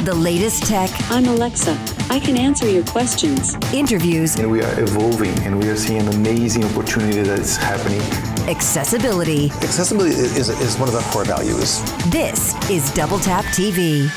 The latest tech. I'm Alexa. I can answer your questions. Interviews. And we are evolving, and we are seeing an amazing opportunity that is happening. Accessibility. Accessibility is one of our core values. This is Double Tap TV.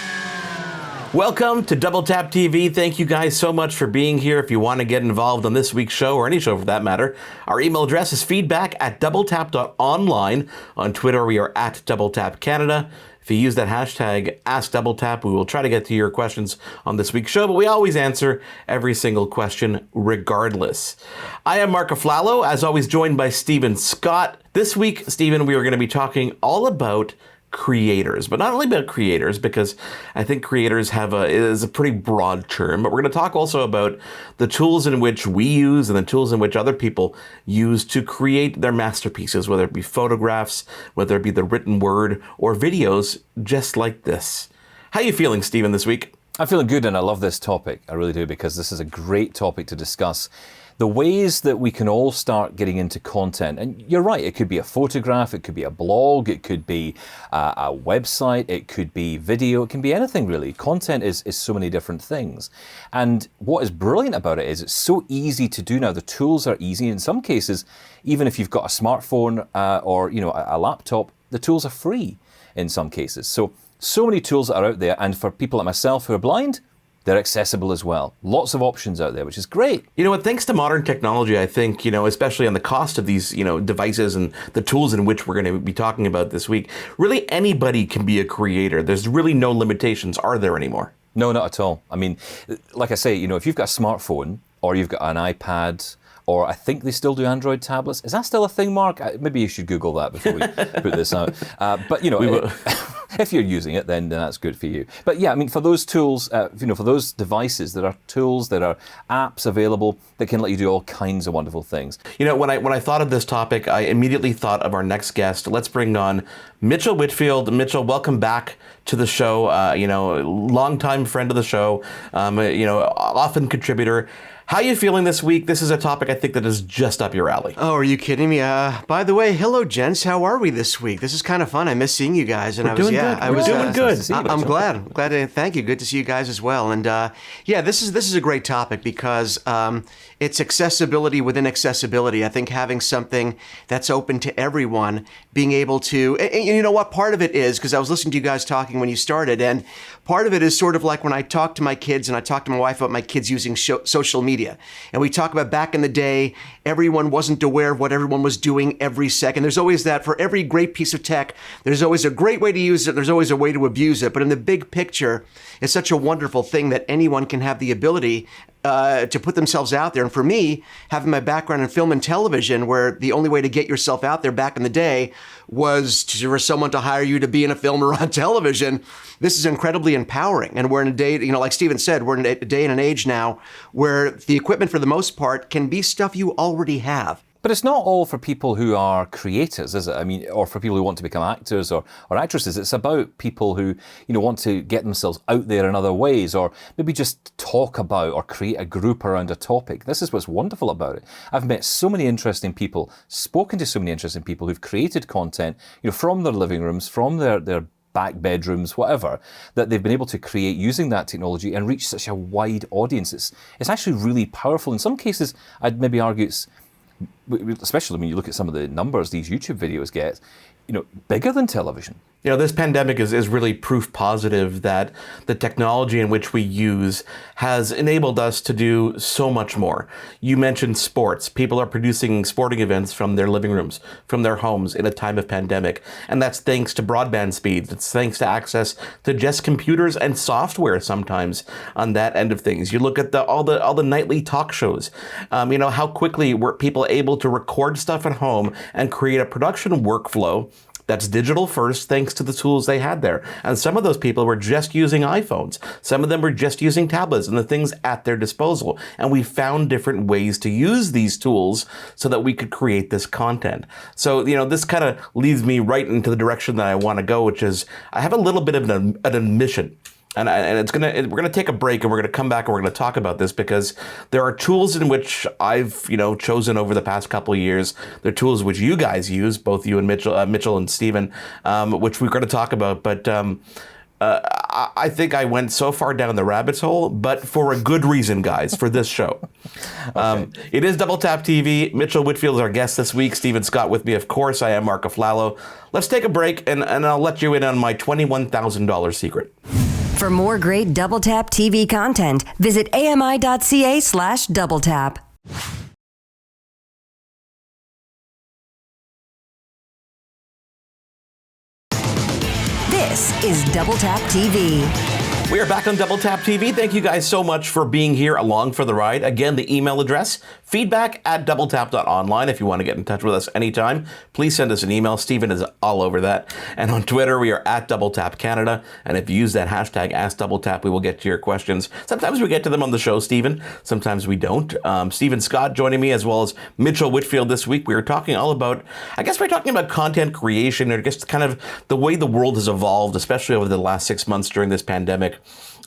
Welcome to Double Tap TV. Thank you guys so much for being here. If you want to get involved on this week's show, or any show for that matter, our email address is feedback@doubletap.online. On Twitter, we are at DoubleTapCanada. If you use that hashtag AskDoubleTap, we will try to get to your questions on this week's show, but we always answer every single question regardless. I am Marc Aflalo, as always joined by Stephen Scott. This week, Stephen, we are going to be talking all about creators, but not only about creators, because I think creators is a pretty broad term, but we're going to talk also about the tools in which we use and the tools in which other people use to create their masterpieces, whether it be photographs, whether it be the written word, or videos just like this. How are you feeling, Stephen, this week? I'm feeling good, and I love this topic. I really do, because this is a great topic to discuss. The ways that we can all start getting into content. And you're right, it could be a photograph, it could be a blog, it could be a website, it could be video, it can be anything really. Content is so many different things. And what is brilliant about it is it's so easy to do now. The tools are easy. In some cases, even if you've got a smartphone or a laptop, the tools are free in some cases. So many tools that are out there. And for people like myself who are blind, they're accessible as well. Lots of options out there, which is great. You know what, thanks to modern technology, I think, especially on the cost of these, devices and the tools in which we're going to be talking about this week, really anybody can be a creator. There's really no limitations, are there anymore? No, not at all. I mean, like I say, if you've got a smartphone or you've got an iPad, or I think they still do Android tablets. Is that still a thing, Mark? Maybe you should Google that before we put this out. But if you're using it, then that's good for you. But yeah, I mean, for those tools, for those devices, there are tools, there are apps available that can let you do all kinds of wonderful things. When I thought of this topic, I immediately thought of our next guest. Let's bring on Mitchell Whitfield. Mitchell, welcome back to the show. Longtime friend of the show. Often contributor. How are you feeling this week? This is a topic I think that is just up your alley. Oh, are you kidding me? By the way, hello, gents. How are we this week? This is kind of fun. I miss seeing you guys. And We're doing good. I'm glad. Thank you. Good to see you guys as well. And this is a great topic because it's accessibility within accessibility. I think having something that's open to everyone, being able to, and you know what? Part of it is, because I was listening to you guys talking when you started, and part of it is sort of like when I talk to my kids and I talk to my wife about my kids using social media. And we talk about back in the day, everyone wasn't aware of what everyone was doing every second. There's always that. For every great piece of tech, there's always a great way to use it. There's always a way to abuse it. But in the big picture, it's such a wonderful thing that anyone can have the ability to put themselves out there. And for me, having my background in film and television, where the only way to get yourself out there back in the day was for someone to hire you to be in a film or on television, this is incredibly empowering. And we're in a day, like Stephen said, we're in a day and an age now where the equipment, for the most part, can be stuff you already have. But it's not all for people who are creators, is it? I mean, or for people who want to become actors or actresses. It's about people who, want to get themselves out there in other ways, or maybe just talk about or create a group around a topic. This is what's wonderful about it. I've met so many interesting people, spoken to so many interesting people who've created content, from their living rooms, from their back bedrooms, whatever, that they've been able to create using that technology and reach such a wide audience. It's actually really powerful. In some cases, I'd maybe argue it's, especially when you look at some of the numbers these YouTube videos get, bigger than television. This pandemic is really proof positive that the technology in which we use has enabled us to do so much more. You mentioned sports. People are producing sporting events from their living rooms, from their homes in a time of pandemic. And that's thanks to broadband speeds. It's thanks to access to just computers and software sometimes on that end of things. You look at all the nightly talk shows. How quickly were people able to record stuff at home and create a production workflow that's digital first, thanks to the tools they had there. And some of those people were just using iPhones. Some of them were just using tablets and the things at their disposal. And we found different ways to use these tools so that we could create this content. So, this kind of leads me right into the direction that I want to go, which is I have a little bit of an admission. And we're gonna take a break, and we're gonna come back, and we're gonna talk about this, because there are tools in which I've chosen over the past couple of years. There are tools which you guys use, both you and Mitchell and Stephen, which we're gonna talk about. But I think I went so far down the rabbit's hole, but for a good reason, guys, for this show. It is Double Tap TV. Mitchell Whitfield is our guest this week. Stephen Scott with me, of course. I am Marc Aflalo. Let's take a break, and I'll let you in on my $21,000 secret. For more great Double Tap TV content, visit ami.ca/doubletap. This is Double Tap TV. We are back on Double Tap TV. Thank you guys so much for being here along for the ride. Again, the email address, feedback@doubletap.online. If you want to get in touch with us anytime, please send us an email. Stephen is all over that. And on Twitter, we are @DoubleTapCanada. And if you use that hashtag #AskDoubleTap, we will get to your questions. Sometimes we get to them on the show, Stephen. Sometimes we don't. Stephen Scott joining me, as well as Mitchell Whitfield this week. We were talking all about, I guess we're talking about content creation, or just kind of the way the world has evolved, especially over the last 6 months during this pandemic.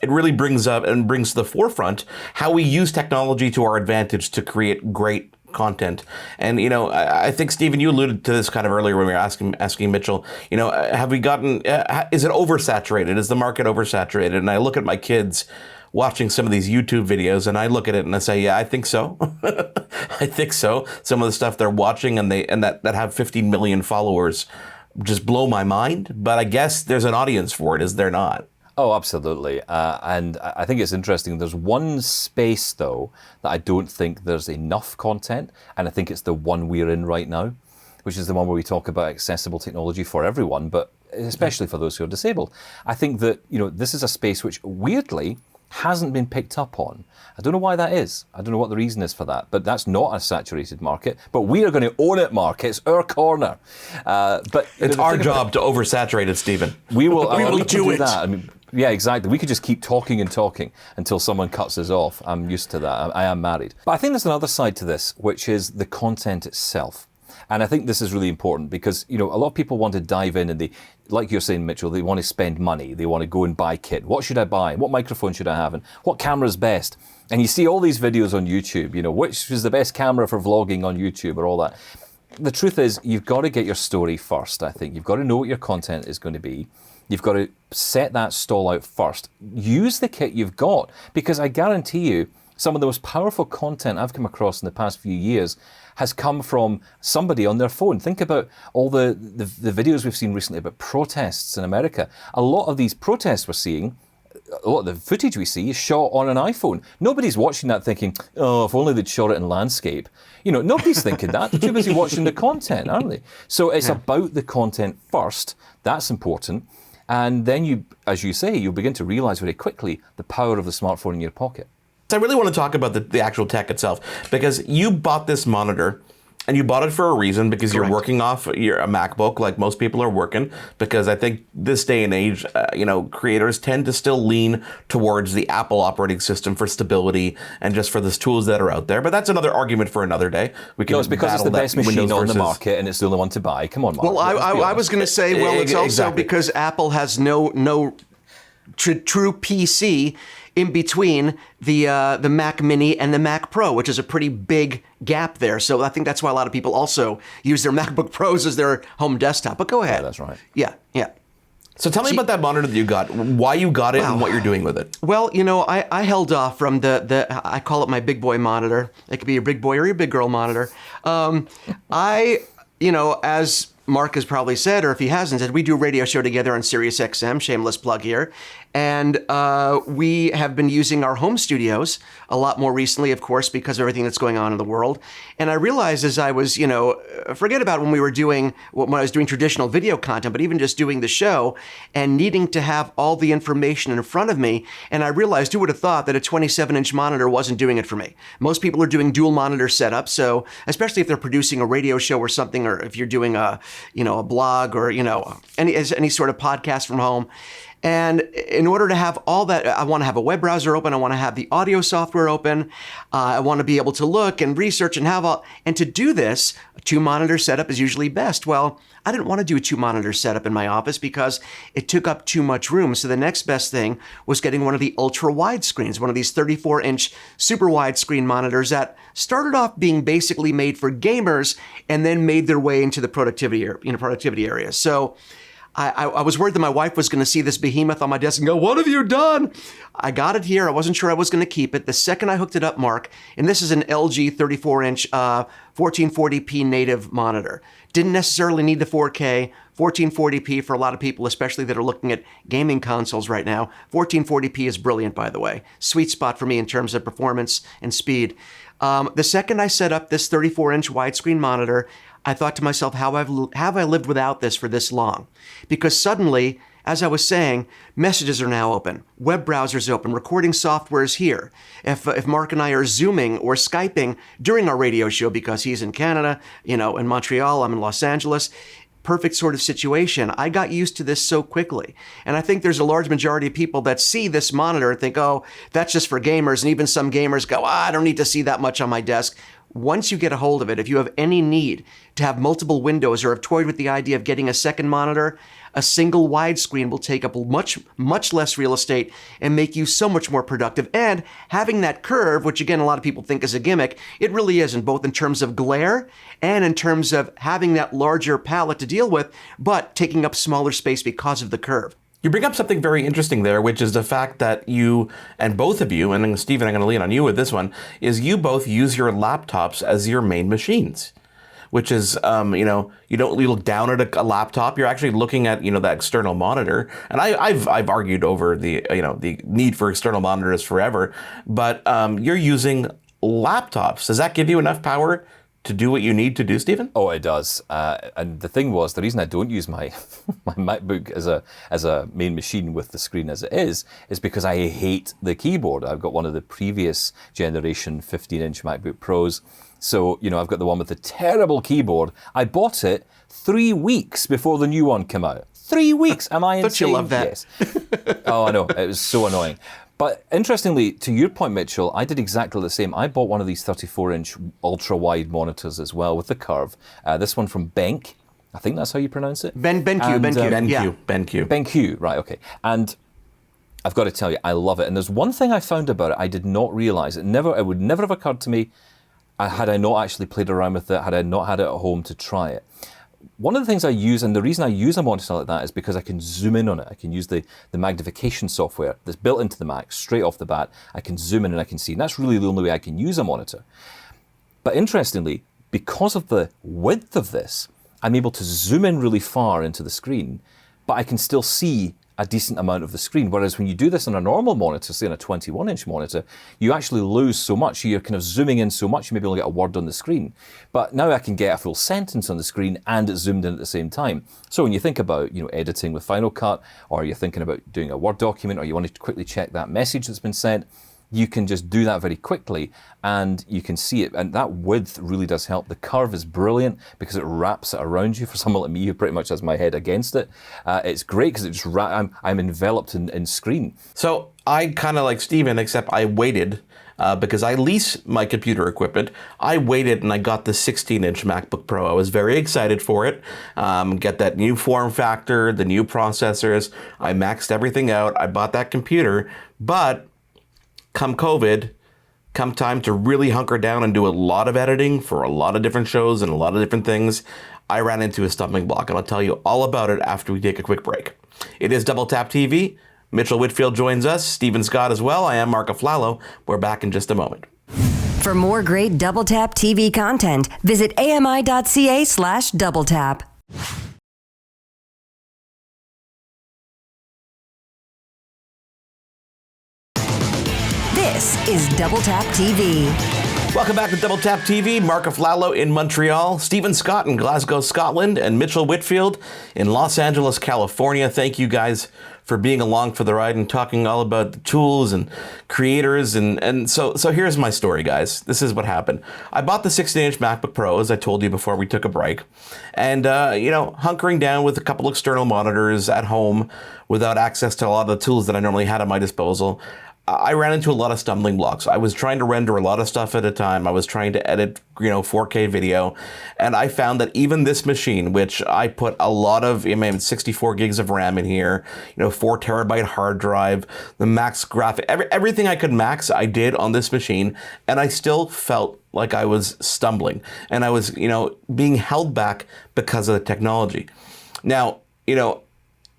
It really brings up and brings to the forefront how we use technology to our advantage to create great content. And, you know, I think, Stephen, you alluded to this kind of earlier when we were asking Mitchell, you know, have we gotten, is it oversaturated? Is the market oversaturated? And I look at my kids watching some of these YouTube videos, and I look at it and I say, yeah, I think so. I think so. Some of the stuff they're watching and that have 15 million followers just blow my mind. But I guess there's an audience for it, is there not? Oh, absolutely. And I think it's interesting. There's one space, though, that I don't think there's enough content. And I think it's the one we're in right now, which is the one where we talk about accessible technology for everyone, but especially for those who are disabled. I think that, you know, this is a space which weirdly hasn't been picked up on. I don't know why that is. I don't know what the reason is for that, but that's not a saturated market. But we are going to own it, Mark. It's our corner. But it's our job to oversaturate it, Stephen. We will. We will do it. That. I mean, yeah, exactly. We could just keep talking and talking until someone cuts us off. I'm used to that. I am married. But I think there's another side to this, which is the content itself. And I think this is really important because, you know, a lot of people want to dive in and they, like you're saying, Mitchell, they want to spend money. They want to go and buy kit. What should I buy? What microphone should I have? And what camera is best? And you see all these videos on YouTube, you know, which is the best camera for vlogging on YouTube or all that. The truth is, you've got to get your story first, I think. You've got to know what your content is going to be. You've got to set that stall out first. Use the kit you've got, because I guarantee you, some of the most powerful content I've come across in the past few years has come from somebody on their phone. Think about all the videos we've seen recently about protests in America. A lot of these protests we're seeing, a lot of the footage we see is shot on an iPhone. Nobody's watching that thinking, oh, if only they'd shot it in landscape. You know, nobody's thinking that. They're too busy watching the content, aren't they? So it's about the content first. That's important. And then you, as you say, you'll begin to realize very quickly the power of the smartphone in your pocket. I really want to talk about the actual tech itself, because you bought this monitor and you bought it for a reason, because Correct. You're working off a MacBook like most people are working, because I think this day and age, you know, creators tend to still lean towards the Apple operating system for stability and just for the tools that are out there. But that's another argument for another day. We can No, it's because it's the best machine Windows on the versus... market and it's the only one to buy. Come on, Mark. Well, I was going to say, well, it's also Exactly. because Apple has no true PC in between the Mac Mini and the Mac Pro, which is a pretty big gap there. So I think that's why a lot of people also use their MacBook Pros as their home desktop. But go ahead. Yeah, that's right. Yeah. So tell me about that monitor that you got, why you got it, and what you're doing with it. Well, you know, I held off from I call it my big boy monitor. It could be your big boy or your big girl monitor. You know, as Mark has probably said, or if he hasn't said, we do a radio show together on Sirius XM, shameless plug here. And we have been using our home studios a lot more recently, of course, because of everything that's going on in the world. And I realized as I was, you know, forget about when I was doing traditional video content, but even just doing the show and needing to have all the information in front of me. And I realized, who would have thought that a 27-inch monitor wasn't doing it for me? Most people are doing dual monitor setups. So especially if they're producing a radio show or something, or if you're doing a blog or, any sort of podcast from home. And in order to have all that, I want to have a web browser open. I want to have the audio software open. I want to be able to look and research and and to do this, a 2-monitor setup is usually best. Well, I didn't want to do a 2-monitor setup in my office because it took up too much room. So the next best thing was getting one of the ultra wide screens, one of these 34-inch super wide screen monitors that started off being basically made for gamers and then made their way into the productivity area. So I was worried that my wife was going to see this behemoth on my desk and go, "What have you done?" I got it here. I wasn't sure I was going to keep it. The second I hooked it up, Mark, and this is an LG 34-inch 1440p native monitor. Didn't necessarily need the 4K. 1440p for a lot of people, especially that are looking at gaming consoles right now. 1440p is brilliant, by the way. Sweet spot for me in terms of performance and speed. The second I set up this 34-inch widescreen monitor, I thought to myself, how have I lived without this for this long? Because suddenly, as I was saying, messages are now open, web browsers open, recording software is here. If Mark and I are Zooming or Skyping during our radio show because he's in Canada, in Montreal, I'm in Los Angeles, perfect sort of situation. I got used to this so quickly. And I think there's a large majority of people that see this monitor and think, oh, that's just for gamers. And even some gamers go, I don't need to see that much on my desk. Once you get a hold of it, if you have any need to have multiple windows or have toyed with the idea of getting a second monitor, a single widescreen will take up much less real estate and make you so much more productive. And having that curve, which again, a lot of people think is a gimmick, it really isn't, both in terms of glare and in terms of having that larger palette to deal with, but taking up smaller space because of the curve. You bring up something very interesting there, which is the fact that you, and both of you, and Stephen, I'm going to lean on you with this one, is you both use your laptops as your main machines, which is, you look down at a laptop, you're actually looking at, that external monitor. And I've argued over the need for external monitors forever, but you're using laptops. Does that give you enough power to do what you need to do, Stephen? Oh, it does. And the thing was, the reason I don't use my my MacBook as a main machine with the screen as it is because I hate the keyboard. I've got one of the previous generation 15-inch MacBook Pros. So, I've got the one with the terrible keyboard. I bought it 3 weeks before the new one came out. 3 weeks. Am I insane? Don't you love that? Yes. Oh, I know. It was so annoying. But interestingly, to your point, Mitchell, I did exactly the same. I bought one of these 34-inch ultra-wide monitors as well with the curve. This one from BenQ. I think that's how you pronounce it. BenQ, right, okay. And I've got to tell you, I love it. And there's one thing I found about it I did not realize. It would never have occurred to me had I not actually played around with it, had I not had it at home to try it. One of the things I use, and the reason I use a monitor like that is because I can zoom in on it. I can use the magnification software that's built into the Mac straight off the bat. I can zoom in and I can see. And that's really the only way I can use a monitor. But interestingly, because of the width of this, I'm able to zoom in really far into the screen, but I can still see a decent amount of the screen. Whereas when you do this on a normal monitor, say on a 21-inch monitor, you actually lose so much. You're kind of zooming in so much, you maybe only get a word on the screen. But now I can get a full sentence on the screen and it's zoomed in at the same time. So when you think about, editing with Final Cut, or you're thinking about doing a Word document, or you want to quickly check that message that's been sent, you can just do that very quickly and you can see it. And that width really does help. The curve is brilliant because it wraps it around you. For someone like me who pretty much has my head against it, it's great because it just I'm enveloped in screen. So I kind of like Stephen, except I waited because I lease my computer equipment. I waited and I got the 16-inch MacBook Pro. I was very excited for it. Get that new form factor, the new processors. I maxed everything out. I bought that computer, but come COVID, come time to really hunker down and do a lot of editing for a lot of different shows and a lot of different things, I ran into a stumbling block, and I'll tell you all about it after we take a quick break. It is Double Tap TV. Mitchell Whitfield joins us, Stephen Scott as well. I am Marc Aflalo. We're back in just a moment. For more great Double Tap TV content, visit ami.ca/doubletap. This is Double Tap TV. Welcome back to Double Tap TV. Marc Aflalo in Montreal, Stephen Scott in Glasgow, Scotland, and Mitchell Whitfield in Los Angeles, California. Thank you guys for being along for the ride and talking all about the tools and creators. And so here's my story, guys. This is what happened. I bought the 16-inch MacBook Pro, as I told you before we took a break. And, hunkering down with a couple external monitors at home without access to a lot of the tools that I normally had at my disposal, I ran into a lot of stumbling blocks. I was trying to render a lot of stuff at a time. I was trying to edit, 4K video. And I found that even this machine, which I put a lot of, 64 gigs of RAM in here, 4 terabyte hard drive, the max graphic, everything I could max, I did on this machine. And I still felt like I was stumbling. And I was, being held back because of the technology. Now,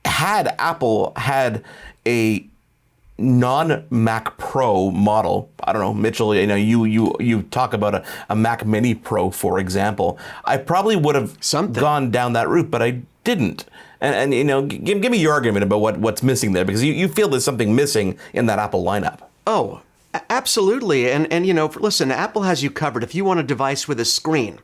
had Apple had a non-Mac Pro model, I don't know, Mitchell, you talk about a Mac Mini Pro, for example, I probably would have gone down that route, but I didn't. And give me your argument about what's missing there, because you feel there's something missing in that Apple lineup. Oh, absolutely. And listen, Apple has you covered. If you want a device with a screen,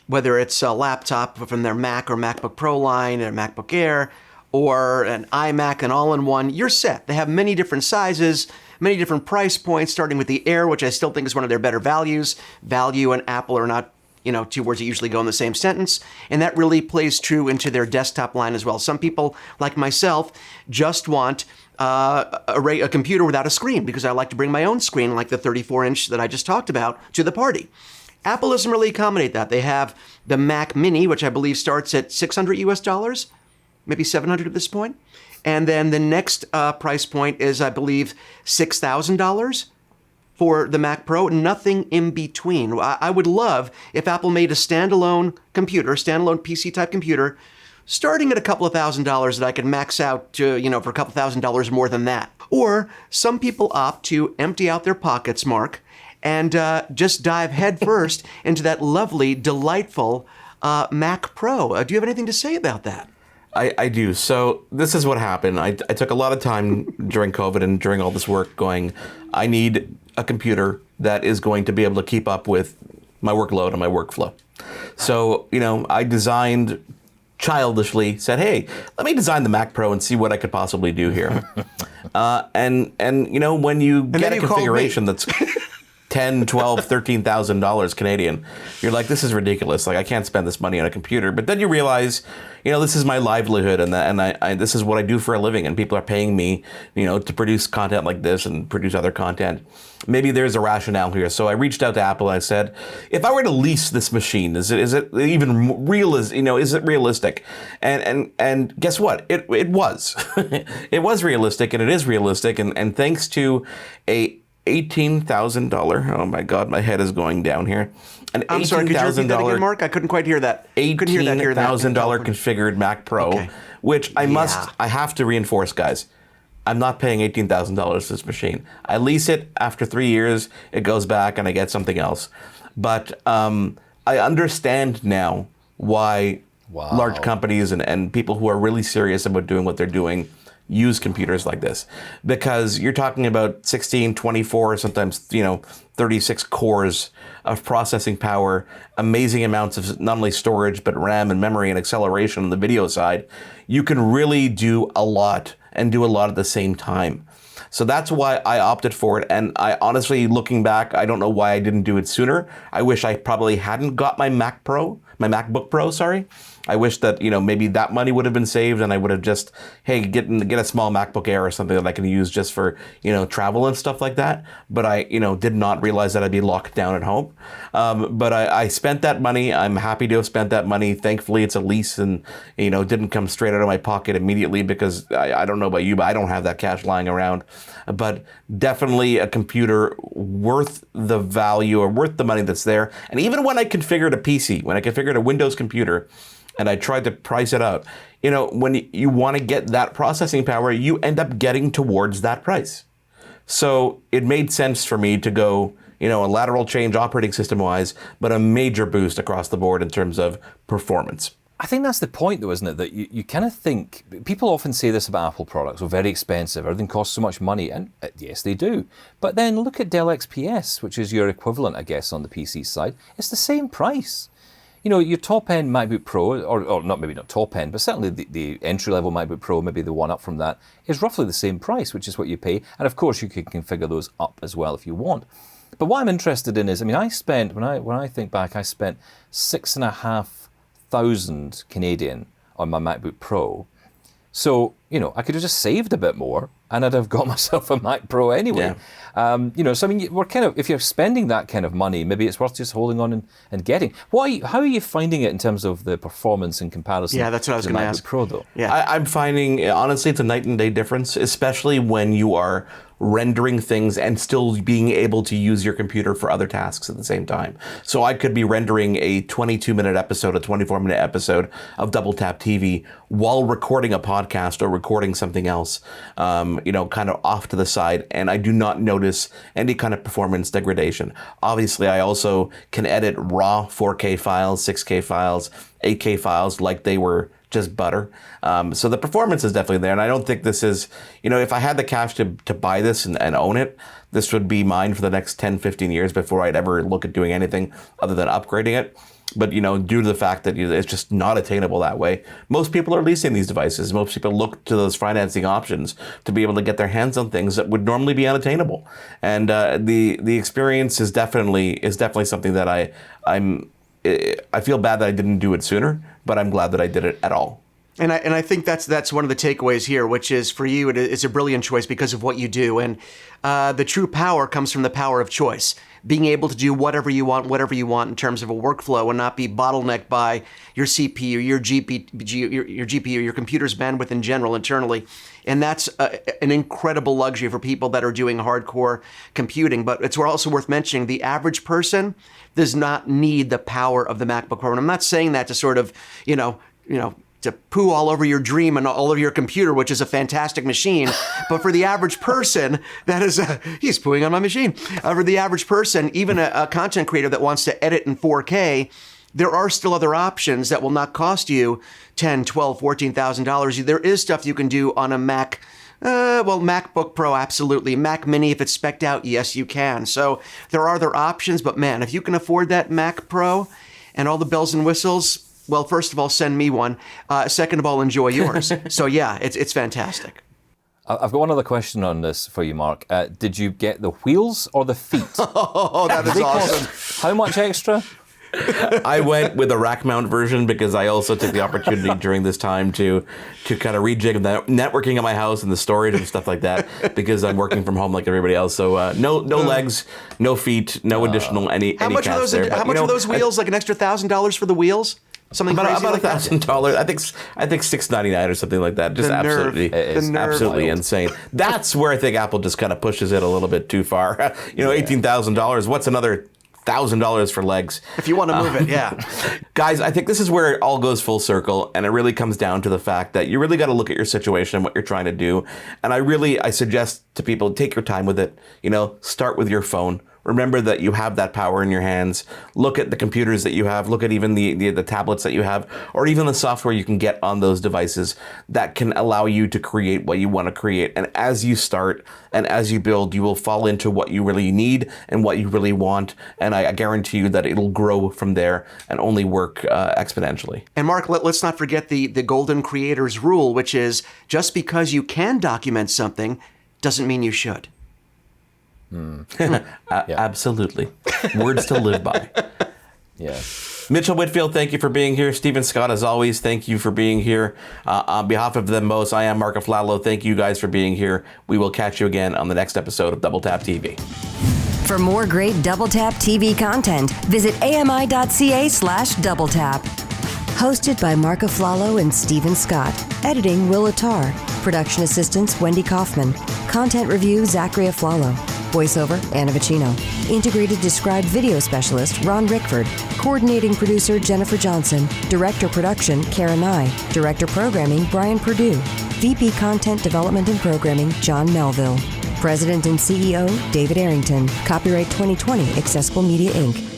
whether it's a laptop from their Mac or MacBook Pro line or MacBook Air, or an iMac, an all-in-one, you're set. They have many different sizes, many different price points, starting with the Air, which I still think is one of their better values. Value and Apple are not, two words that usually go in the same sentence. And that really plays true into their desktop line as well. Some people, like myself, just want a computer without a screen, because I like to bring my own screen, like the 34-inch that I just talked about, to the party. Apple doesn't really accommodate that. They have the Mac Mini, which I believe starts at $600 US, maybe 700 at this point. And then the next price point is, I believe, $6,000 for the Mac Pro, nothing in between. I would love if Apple made a standalone computer, standalone PC-type computer, starting at a couple of $1,000s that I could max out to, for a couple $1,000s more than that. Or some people opt to empty out their pockets, Mark, and just dive headfirst into that lovely, delightful Mac Pro. Do you have anything to say about that? I do. So this is what happened. I took a lot of time during COVID and during all this work going, I need a computer that is going to be able to keep up with my workload and my workflow. So, I designed childishly, said, hey, let me design the Mac Pro and see what I could possibly do here. And when you get a configuration that's $10,000, $12,000, $13,000 Canadian, you're like, this is ridiculous. Like, I can't spend this money on a computer. But then you realize, this is my livelihood, and I this is what I do for a living, and people are paying me, to produce content like this and produce other content. Maybe there's a rationale here. So I reached out to Apple. I said, if I were to lease this machine, is it even real? Is it realistic? And guess what? It was. It was realistic, and it is realistic. And thanks to a $18,000. Oh my God, my head is going down here. I'm sorry, could you repeat that again, Mark? I couldn't quite hear that. $18,000 configured Mac Pro, which I have to reinforce, guys. I'm not paying $18,000 for this machine. I lease it after 3 years, it goes back and I get something else. But I understand now why large companies and people who are really serious about doing what they're doing use computers like this, because you're talking about 16, 24, sometimes 36 cores of processing power, amazing amounts of not only storage but RAM and memory and acceleration on the video side. You can really do a lot and do a lot at the same time. So that's why I opted for it. And I honestly, looking back, I don't know why I didn't do it sooner. I wish I probably hadn't got my MacBook Pro, sorry. I wish that, maybe that money would have been saved and I would have just, hey, get a small MacBook Air or something that I can use just for, travel and stuff like that. But I, did not realize that I'd be locked down at home. But I spent that money. I'm happy to have spent that money. Thankfully, it's a lease and, didn't come straight out of my pocket immediately, because I don't know about you, but I don't have that cash lying around. But definitely a computer worth the value or worth the money that's there. And even when I configured a PC, when I configured a Windows computer, and I tried to price it out, when you want to get that processing power, you end up getting towards that price. So it made sense for me to go, a lateral change operating system wise, but a major boost across the board in terms of performance. I think that's the point, though, isn't it? That you kind of think, people often say this about Apple products, they're very expensive, everything costs so much money, and yes, they do. But then look at Dell XPS, which is your equivalent, I guess, on the PC side. It's the same price. Your top-end MacBook Pro, or not, maybe not top-end, but certainly the entry-level MacBook Pro, maybe the one up from that, is roughly the same price, which is what you pay. And of course, you can configure those up as well if you want. But what I'm interested in is, I spent, when I think back, I spent 6,500 Canadian on my MacBook Pro. So, I could have just saved a bit more, and I'd have got myself a Mac Pro anyway. So I mean, we're kind of, if you're spending that kind of money, maybe it's worth just holding on and getting. How are you finding it in terms of the performance in comparison? Yeah, that's what I was to going to MacBook ask. Pro, though. Yeah, I'm finding, honestly, it's a night and day difference, especially when you are rendering things and still being able to use your computer for other tasks at the same time. So I could be rendering a 22-minute episode, a 24-minute episode of Double Tap TV while recording a podcast or recording something else, kind of off to the side, and I do not notice any kind of performance degradation. Obviously, I also can edit raw 4K files, 6K files, 8K files like they were just butter. So the performance is definitely there. And I don't think this is, if I had the cash to buy this and own it, this would be mine for the next 10, 15 years before I'd ever look at doing anything other than upgrading it. But, due to the fact that it's just not attainable that way, most people are leasing these devices. Most people look to those financing options to be able to get their hands on things that would normally be unattainable. And the experience is definitely something that I feel bad that I didn't do it sooner, but I'm glad that I did it at all. And I think that's one of the takeaways here, which is for you, it's a brilliant choice because of what you do. And the true power comes from the power of choice. Being able to do whatever you want in terms of a workflow and not be bottlenecked by your CPU, your GPU, your computer's bandwidth in general internally. And that's an incredible luxury for people that are doing hardcore computing. But it's also worth mentioning the average person does not need the power of the MacBook Pro. And I'm not saying that to sort of, to poo all over your dream and all over your computer, which is a fantastic machine. But for the average person, that is he's pooing on my machine. For the average person, even a content creator that wants to edit in 4K, there are still other options that will not cost you $10,000, $12,000, $14,000. There is stuff you can do on a Mac. MacBook Pro, absolutely. Mac Mini, if it's spec'd out, yes, you can. So there are other options, but man, if you can afford that Mac Pro and all the bells and whistles, well, first of all, send me one. Second of all, enjoy yours. So yeah, it's fantastic. I've got one other question on this for you, Mark. Did you get the wheels or the feet? Oh, that is awesome. How much extra? I went with the rack mount version because I also took the opportunity during this time to kind of rejig the networking at my house and the storage and stuff like that because I'm working from home like everybody else. So no legs, no feet, no additional any How much are those wheels? Like an extra $1,000 for the wheels? Something about crazy like that? $1,000. I think $699 or something like that. Just absolutely insane. That's where I think Apple just kind of pushes it a little bit too far. $18,000. What's another $1,000 for legs? If you want to move it, yeah. Guys, I think this is where it all goes full circle, and it really comes down to the fact that you really got to look at your situation and what you're trying to do. And I suggest to people, take your time with it. Start with your phone. Remember that you have that power in your hands. Look at the computers that you have. Look at even the tablets that you have, or even the software you can get on those devices that can allow you to create what you want to create. And as you start and as you build, you will fall into what you really need and what you really want. And I guarantee you that it'll grow from there and only work exponentially. And Mark, let's not forget the golden creators rule, which is just because you can document something doesn't mean you should. Absolutely. Words to live by. Yeah. Mitchell Whitfield, thank you for being here. Stephen Scott, as always, thank you for being here. On behalf of them both, I am Marc Aflalo. Thank you guys for being here. We will catch you again on the next episode of Double Tap TV. For more great Double Tap TV content, visit ami.ca/doubletap. Hosted by Marc Aflalo and Stephen Scott. Editing, Will Attar. Production assistants, Wendy Kaufman. Content review, Zachary Aflalo. Voiceover, Anna Vicino. Integrated Described Video Specialist, Ron Rickford. Coordinating Producer, Jennifer Johnson. Director Production, Karen Nye. Director Programming, Brian Perdue. VP Content Development and Programming, John Melville. President and CEO, David Arrington. Copyright 2020, Accessible Media, Inc.